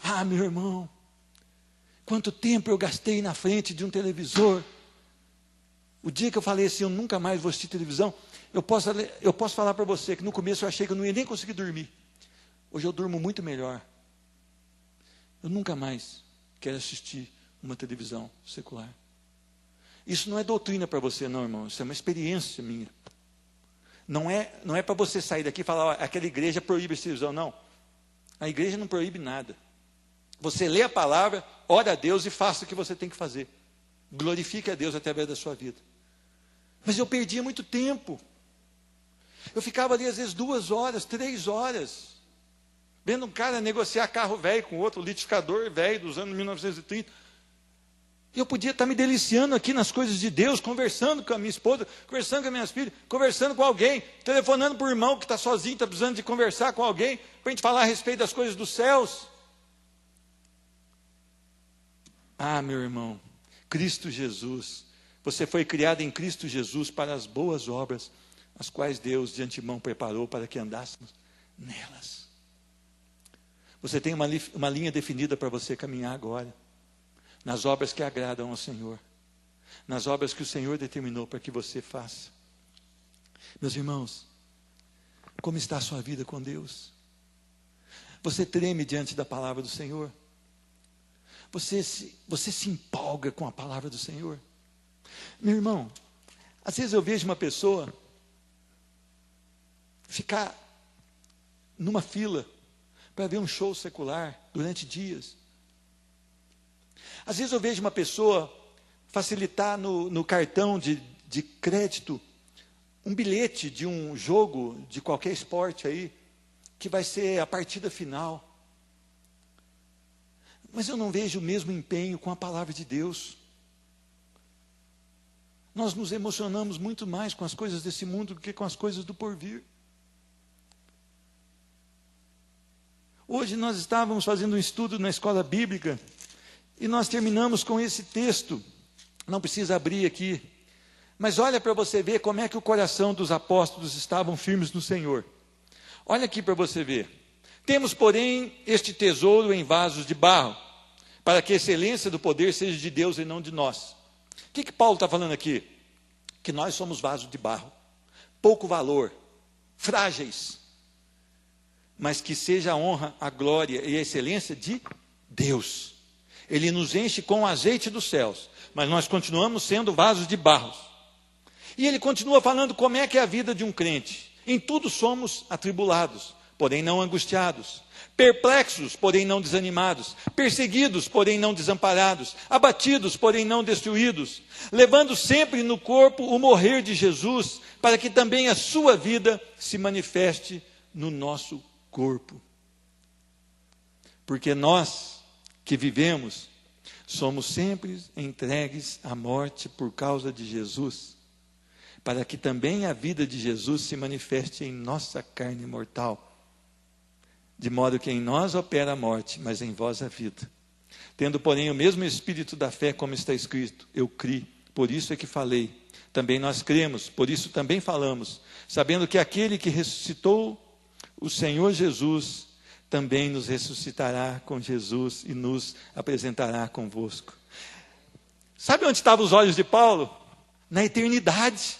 Ah, meu irmão, quanto tempo eu gastei na frente de um televisor. O dia que eu falei assim, eu nunca mais vou assistir televisão, eu posso falar para você que no começo eu achei que eu não ia nem conseguir dormir. Hoje eu durmo muito melhor. Eu nunca mais quero assistir uma televisão secular. Isso não é doutrina para você, não, irmão. Isso é uma experiência minha. Não é para você sair daqui e falar, aquela igreja proíbe a televisão. Não. A igreja não proíbe nada. Você lê a palavra, ora a Deus e faça o que você tem que fazer. Glorifique a Deus através da sua vida. Mas eu perdia muito tempo. Eu ficava ali às vezes 2 horas, 3 horas. Vendo um cara negociar carro velho com outro, litificador velho dos anos 1930. E eu podia estar me deliciando aqui nas coisas de Deus, conversando com a minha esposa, conversando com as minhas filhas, conversando com alguém, telefonando para o irmão que está sozinho, está precisando de conversar com alguém, para a gente falar a respeito das coisas dos céus. Ah, meu irmão, Cristo Jesus, você foi criado em Cristo Jesus para as boas obras, as quais Deus de antemão preparou para que andássemos nelas. Você tem uma linha definida para você caminhar agora, nas obras que agradam ao Senhor, nas obras que o Senhor determinou para que você faça. Meus irmãos, como está a sua vida com Deus? Você treme diante da palavra do Senhor? Você se empolga com a palavra do Senhor? Meu irmão, às vezes eu vejo uma pessoa ficar numa fila para ver um show secular durante dias. Às vezes eu vejo uma pessoa facilitar no cartão de crédito um bilhete de um jogo de qualquer esporte aí, que vai ser a partida final. Mas eu não vejo o mesmo empenho com a palavra de Deus. Nós nos emocionamos muito mais com as coisas desse mundo do que com as coisas do porvir. Hoje nós estávamos fazendo um estudo na escola bíblica e nós terminamos com esse texto. Não precisa abrir aqui, mas olha para você ver como é que o coração dos apóstolos estavam firmes no Senhor. Olha aqui para você ver. Temos, porém, este tesouro em vasos de barro, para que a excelência do poder seja de Deus e não de nós. O que Paulo está falando aqui? Que nós somos vasos de barro, pouco valor, frágeis, mas que seja a honra, a glória e a excelência de Deus. Ele nos enche com o azeite dos céus, mas nós continuamos sendo vasos de barro. E ele continua falando como é que é a vida de um crente. Em tudo somos atribulados, porém não angustiados, perplexos, porém não desanimados, perseguidos, porém não desamparados, abatidos, porém não destruídos, levando sempre no corpo o morrer de Jesus, para que também a sua vida se manifeste no nosso corpo. Porque nós que vivemos, somos sempre entregues à morte por causa de Jesus, para que também a vida de Jesus se manifeste em nossa carne mortal, de modo que em nós opera a morte, mas em vós a vida. Tendo, porém, o mesmo espírito da fé, como está escrito, eu criei, por isso é que falei. Também nós cremos, por isso também falamos, sabendo que aquele que ressuscitou o Senhor Jesus, também nos ressuscitará com Jesus e nos apresentará convosco. Sabe onde estavam os olhos de Paulo? Na eternidade.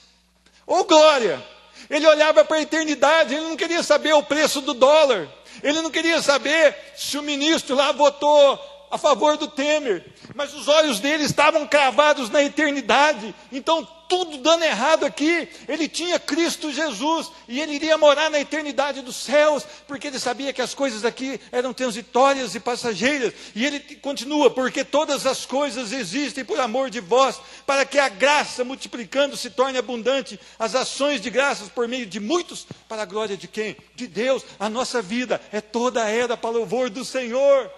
Oh, glória! Ele olhava para a eternidade, ele não queria saber o preço do dólar, ele não queria saber se o ministro lá votou a favor do Temer, mas os olhos dele estavam cravados na eternidade. Então, tudo dando errado aqui, ele tinha Cristo Jesus, e ele iria morar na eternidade dos céus, porque ele sabia que as coisas aqui eram transitórias e passageiras, e ele continua, porque todas as coisas existem por amor de vós, para que a graça, multiplicando, se torne abundante, as ações de graças por meio de muitos, para a glória de quem? De Deus. A nossa vida é toda ela para louvor do Senhor.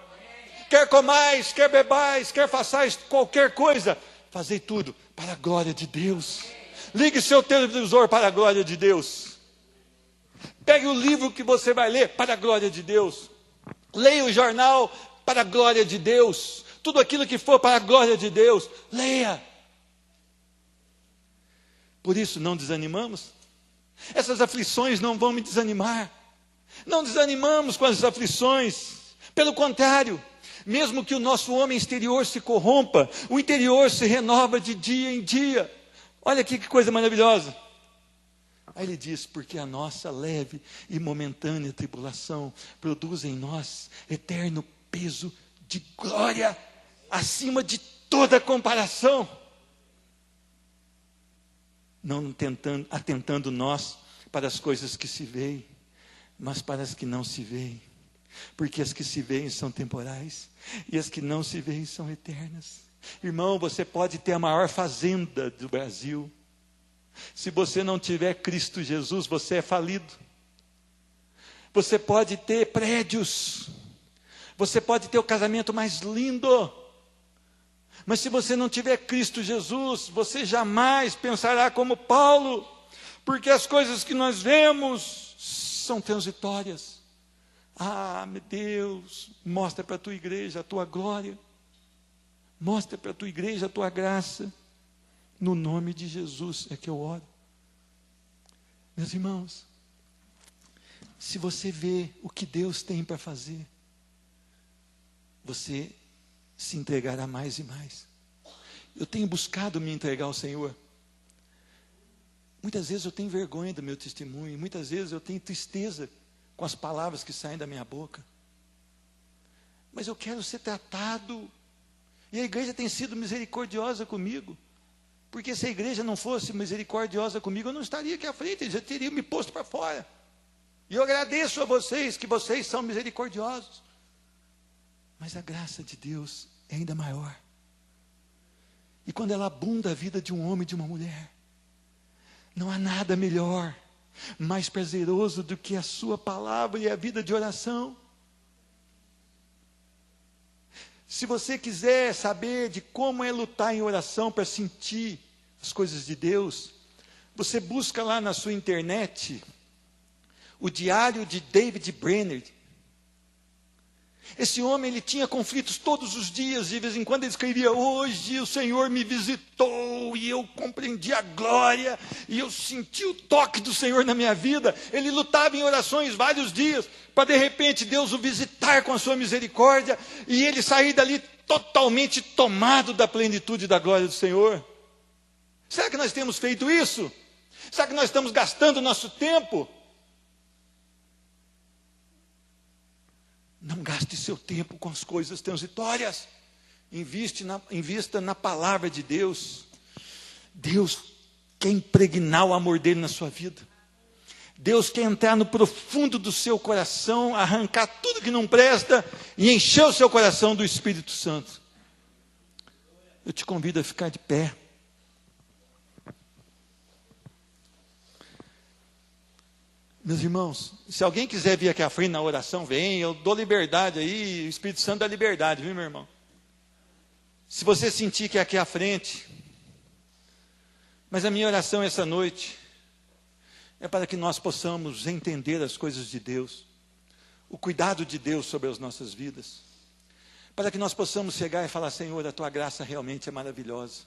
Quer comais, quer bebais, quer façais qualquer coisa, fazei tudo para a glória de Deus. Ligue seu televisor para a glória de Deus. Pegue o livro que você vai ler para a glória de Deus. Leia o jornal para a glória de Deus. Tudo aquilo que for para a glória de Deus, leia. Por isso não desanimamos. Essas aflições não vão me desanimar. Não desanimamos com as aflições. Pelo contrário, mesmo que o nosso homem exterior se corrompa, o interior se renova de dia em dia. Olha aqui que coisa maravilhosa. Aí ele diz, porque a nossa leve e momentânea tribulação produz em nós eterno peso de glória, acima de toda comparação. Não atentando nós para as coisas que se veem, mas para as que não se veem. Porque as que se veem são temporais, e as que não se veem são eternas. Irmão, você pode ter a maior fazenda do Brasil, se você não tiver Cristo Jesus, você é falido. Você pode ter prédios, você pode ter o casamento mais lindo, mas se você não tiver Cristo Jesus, você jamais pensará como Paulo, porque as coisas que nós vemos são transitórias. Ah, meu Deus, mostra para a tua igreja a tua glória, mostra para a tua igreja a tua graça, no nome de Jesus é que eu oro. Meus irmãos, se você vê o que Deus tem para fazer, você se entregará mais e mais. Eu tenho buscado me entregar ao Senhor. Muitas vezes eu tenho vergonha do meu testemunho, muitas vezes eu tenho tristeza com as palavras que saem da minha boca. Mas eu quero ser tratado. E a igreja tem sido misericordiosa comigo. Porque se a igreja não fosse misericordiosa comigo, eu não estaria aqui à frente, eles já teriam me posto para fora. E eu agradeço a vocês, que vocês são misericordiosos. Mas a graça de Deus é ainda maior. E quando ela abunda a vida de um homem e de uma mulher, não há nada melhor, mais prazeroso do que a sua palavra e a vida de oração. Se você quiser saber de como é lutar em oração para sentir as coisas de Deus, você busca lá na sua internet o diário de David Brainerd. Esse homem, ele tinha conflitos todos os dias, de vez em quando ele escrevia: hoje o Senhor me visitou, e eu compreendi a glória, e eu senti o toque do Senhor na minha vida. Ele lutava em orações vários dias, para de repente Deus o visitar com a sua misericórdia, e ele sair dali totalmente tomado da plenitude da glória do Senhor. Será que nós temos feito isso? Será que nós estamos gastando nosso tempo? Não gaste seu tempo com as coisas transitórias. Invista na palavra de Deus. Deus quer impregnar o amor dele na sua vida. Deus quer entrar no profundo do seu coração, arrancar tudo que não presta e encher o seu coração do Espírito Santo. Eu te convido a ficar de pé. Meus irmãos, se alguém quiser vir aqui à frente na oração, vem, eu dou liberdade aí, o Espírito Santo dá liberdade, viu, meu irmão? Se você sentir que é aqui à frente, mas a minha oração essa noite é para que nós possamos entender as coisas de Deus, o cuidado de Deus sobre as nossas vidas, para que nós possamos chegar e falar: Senhor, a tua graça realmente é maravilhosa.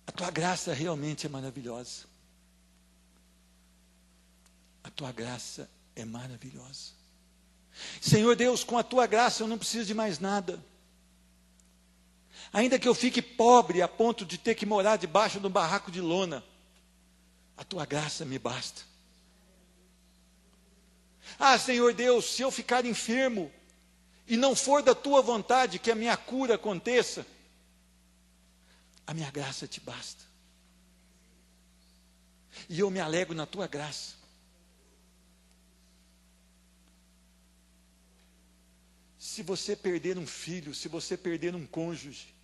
A tua graça realmente é maravilhosa. A tua graça é maravilhosa. Senhor Deus, com a tua graça eu não preciso de mais nada. Ainda que eu fique pobre a ponto de ter que morar debaixo de um barraco de lona, a tua graça me basta. Ah, Senhor Deus, se eu ficar enfermo e não for da tua vontade que a minha cura aconteça, a minha graça te basta. E eu me alegro na tua graça. Se você perder um filho, se você perder um cônjuge,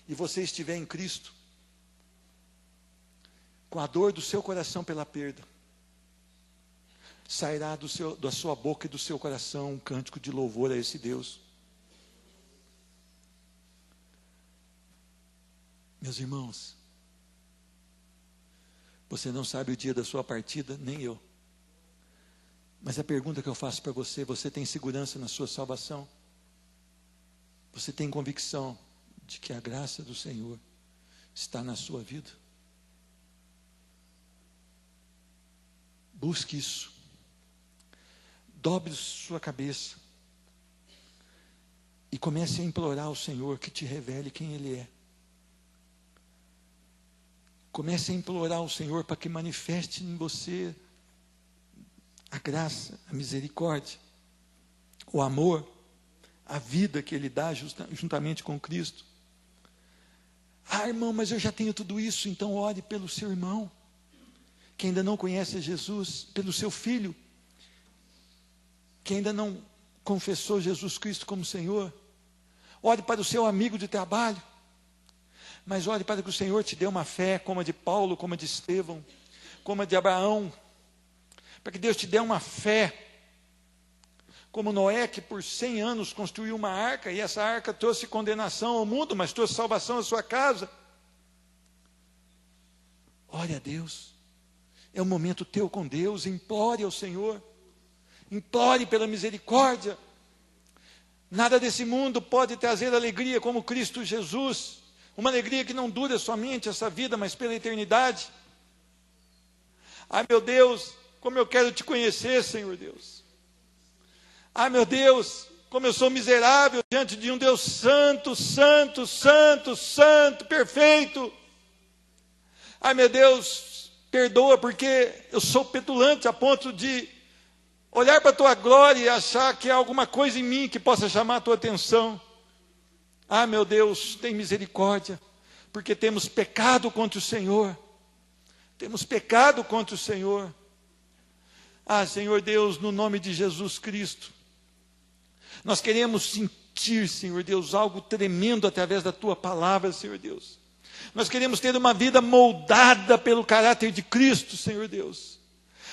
e você estiver em Cristo, com a dor do seu coração pela perda, sairá da sua boca e do seu coração um cântico de louvor a esse Deus. Meus irmãos, você não sabe o dia da sua partida, nem eu. Mas a pergunta que eu faço para você: você tem segurança na sua salvação? Você tem convicção de que a graça do Senhor está na sua vida? Busque isso. Dobre sua cabeça e comece a implorar ao Senhor que te revele quem Ele é. Comece a implorar ao Senhor para que manifeste em você a graça, a misericórdia, o amor, a vida que Ele dá juntamente com Cristo. Ah, irmão, mas eu já tenho tudo isso. Então ore pelo seu irmão, que ainda não conhece Jesus, pelo seu filho, que ainda não confessou Jesus Cristo como Senhor. Ore para o seu amigo de trabalho, mas ore para que o Senhor te dê uma fé como a de Paulo, como a de Estevão, como a de Abraão, para que Deus te dê uma fé, como Noé, que por 100 anos construiu uma arca, e essa arca trouxe condenação ao mundo, mas trouxe salvação à sua casa. Ore a Deus, é um momento teu com Deus, implore ao Senhor, implore pela misericórdia. Nada desse mundo pode trazer alegria como Cristo Jesus, uma alegria que não dura somente essa vida, mas pela eternidade. Ai, meu Deus, como eu quero te conhecer, Senhor Deus. Ai, meu Deus, como eu sou miserável diante de um Deus santo, santo, santo, santo, perfeito. Ai, meu Deus, perdoa, porque eu sou petulante a ponto de olhar para a tua glória e achar que há alguma coisa em mim que possa chamar a tua atenção. Ah, meu Deus, tem misericórdia, porque temos pecado contra o Senhor. Temos pecado contra o Senhor. Ah, Senhor Deus, no nome de Jesus Cristo, nós queremos sentir, Senhor Deus, algo tremendo através da tua palavra, Senhor Deus. Nós queremos ter uma vida moldada pelo caráter de Cristo, Senhor Deus.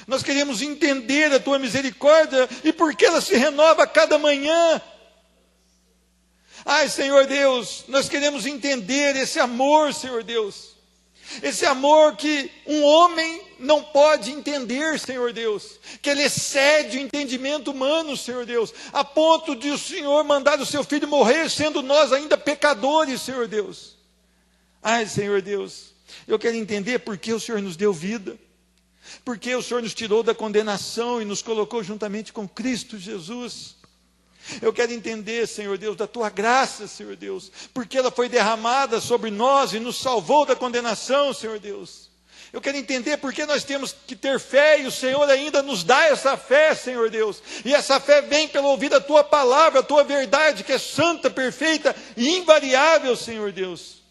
Nós queremos entender a tua misericórdia e porque ela se renova a cada manhã. Ai, Senhor Deus, nós queremos entender esse amor, Senhor Deus. Esse amor que um homem não pode entender, Senhor Deus. Que ele excede o entendimento humano, Senhor Deus. A ponto de o Senhor mandar o seu Filho morrer, sendo nós ainda pecadores, Senhor Deus. Ai, Senhor Deus, eu quero entender por que o Senhor nos deu vida. Por que o Senhor nos tirou da condenação e nos colocou juntamente com Cristo Jesus. Eu quero entender, Senhor Deus, da tua graça, Senhor Deus, porque ela foi derramada sobre nós e nos salvou da condenação, Senhor Deus. Eu quero entender porque nós temos que ter fé e o Senhor ainda nos dá essa fé, Senhor Deus. E essa fé vem pelo ouvir da tua palavra, a tua verdade, que é santa, perfeita e invariável, Senhor Deus.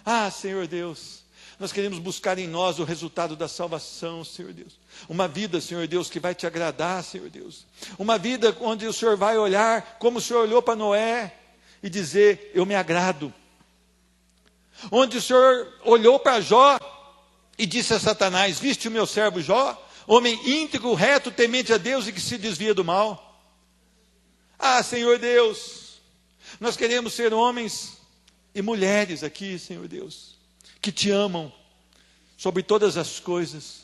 Ah, Senhor Deus, nós queremos buscar em nós o resultado da salvação, Senhor Deus. Uma vida, Senhor Deus, que vai te agradar, Senhor Deus. Uma vida onde o Senhor vai olhar como o Senhor olhou para Noé e dizer, eu me agrado. Onde o Senhor olhou para Jó e disse a Satanás, viste o meu servo Jó? Homem íntegro, reto, temente a Deus e que se desvia do mal. Ah, Senhor Deus, nós queremos ser homens e mulheres aqui, Senhor Deus, que te amam sobre todas as coisas.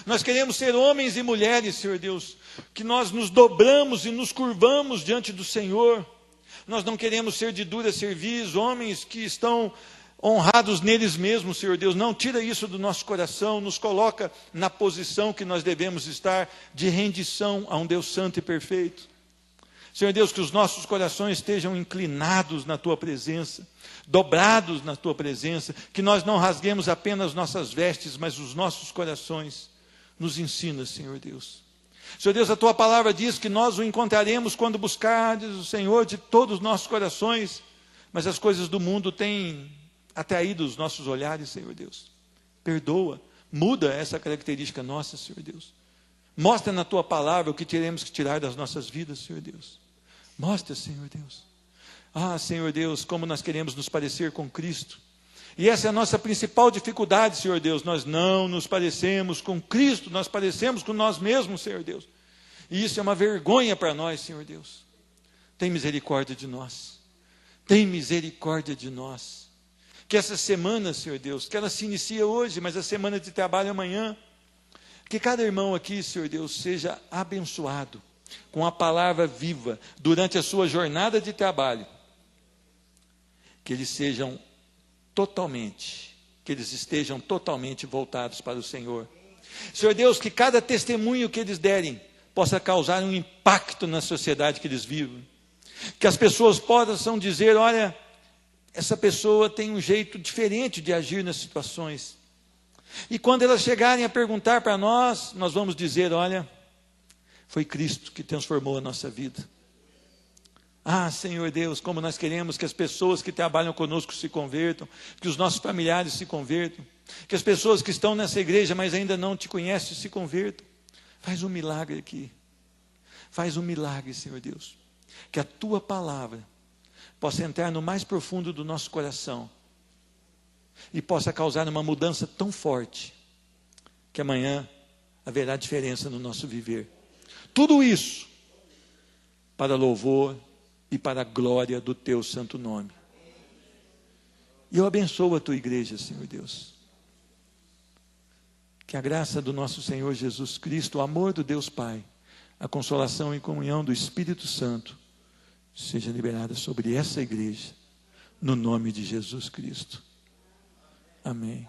Nós queremos ser homens e mulheres, Senhor Deus, que nós nos dobramos e nos curvamos diante do Senhor. Nós não queremos ser de dura cerviz, homens que estão honrados neles mesmos, Senhor Deus. Não, tira isso do nosso coração, nos coloca na posição que nós devemos estar, de rendição a um Deus santo e perfeito. Senhor Deus, que os nossos corações estejam inclinados na Tua presença, dobrados na Tua presença, que nós não rasguemos apenas nossas vestes, mas os nossos corações. Nos ensina, Senhor Deus. Senhor Deus, a Tua palavra diz que nós o encontraremos quando buscardes o Senhor de todos os nossos corações, mas as coisas do mundo têm atraído os nossos olhares, Senhor Deus. Perdoa, muda essa característica nossa, Senhor Deus. Mostra na Tua palavra o que teremos que tirar das nossas vidas, Senhor Deus. Mostra, Senhor Deus. Ah, Senhor Deus, como nós queremos nos parecer com Cristo. E essa é a nossa principal dificuldade, Senhor Deus. Nós não nos parecemos com Cristo, nós parecemos com nós mesmos, Senhor Deus. E isso é uma vergonha para nós, Senhor Deus. Tem misericórdia de nós. Tem misericórdia de nós. Que essa semana, Senhor Deus, que ela se inicia hoje, mas a semana de trabalho amanhã, que cada irmão aqui, Senhor Deus, seja abençoado com a palavra viva durante a sua jornada de trabalho. Que eles sejam que eles estejam totalmente voltados para o Senhor. Senhor Deus, que cada testemunho que eles derem possa causar um impacto na sociedade que eles vivem. Que as pessoas possam dizer, olha, essa pessoa tem um jeito diferente de agir nas situações. E quando elas chegarem a perguntar para nós, nós vamos dizer, olha, foi Cristo que transformou a nossa vida. Ah, Senhor Deus, como nós queremos que as pessoas que trabalham conosco se convertam, que os nossos familiares se convertam, que as pessoas que estão nessa igreja, mas ainda não te conhecem, se convertam. Faz um milagre aqui. Faz um milagre, Senhor Deus. Que a Tua palavra possa entrar no mais profundo do nosso coração e possa causar uma mudança tão forte que amanhã haverá diferença no nosso viver. Tudo isso para louvor e para a glória do Teu santo nome. E eu abençoo a Tua igreja, Senhor Deus. Que a graça do nosso Senhor Jesus Cristo, o amor do Deus Pai, a consolação e comunhão do Espírito Santo, seja liberada sobre essa igreja, no nome de Jesus Cristo. Amém.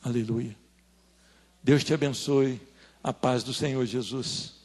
Aleluia. Deus te abençoe. A paz do Senhor Jesus.